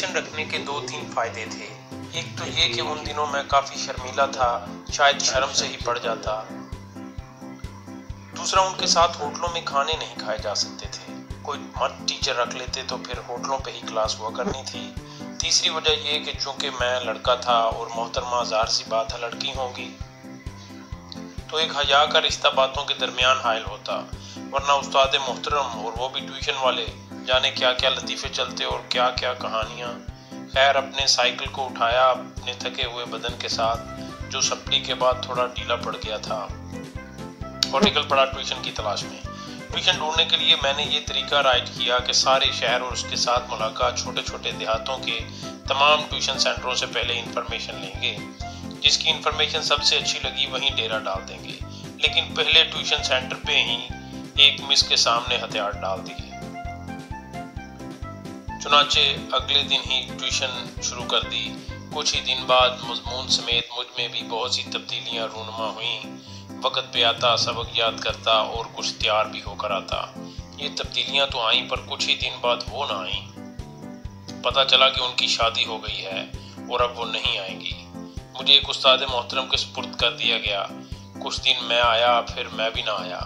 Tuition रखने के 2-3 फायदे थे। एक तो ये कि उन दिनों मैं काफ़ी शर्मीला था, शायद शर्म से ही पड़ जाता। दूसरा, उनके साथ होटलों में खाने नहीं खाए जा सकते थे, कोई मर्द टीचर रख लेते तो फिर होटलों पे ही क्लास हुआ करनी थी। तीसरी वजह ये कि चूंकि मैं लड़का था और मोहतरमा ज़ाहिर सी बात है लड़की होंगी, तो एक हया का रिश्ता बातों के दरमियान हायल होता, वरना उस्ताद मोहतरम और वो भी ट्यूशन वाले, जाने क्या क्या लतीफ़े चलते और क्या क्या कहानियाँ। खैर, अपने साइकिल को उठाया अपने थके हुए बदन के साथ, जो सप्ली के बाद थोड़ा ढीला पड़ गया था, और निकल पड़ा ट्यूशन की तलाश में। ट्यूशन ढूंढने के लिए मैंने ये तरीका राइट किया कि सारे शहर और उसके साथ मुलाकात छोटे छोटे देहातों के तमाम ट्यूशन सेंटरों से पहले इंफॉर्मेशन लेंगे। जिसकी इंफॉर्मेशन सबसे अच्छी लगी वहीं डेरा डाल देंगे, लेकिन पहले ट्यूशन सेंटर पे ही एक मिस के सामने हथियार डाल दिए। चुनाचे अगले दिन ही ट्यूशन शुरू कर दी। कुछ ही दिन बाद मजमून समेत मुझ में भी बहुत सी तब्दीलियां रूनुमा हुईं। वक्त पे आता, सबक याद करता और कुछ तैयार भी होकर आता। ये तब्दीलियां तो आईं, पर कुछ ही दिन बाद वो ना आईं। पता चला कि उनकी शादी हो गई है और अब वो नहीं आएंगी। मुझे एक उस्ताद मोहतरम के सुपुर्द कर दिया गया। कुछ दिन मैं आया, फिर मैं भी ना आया।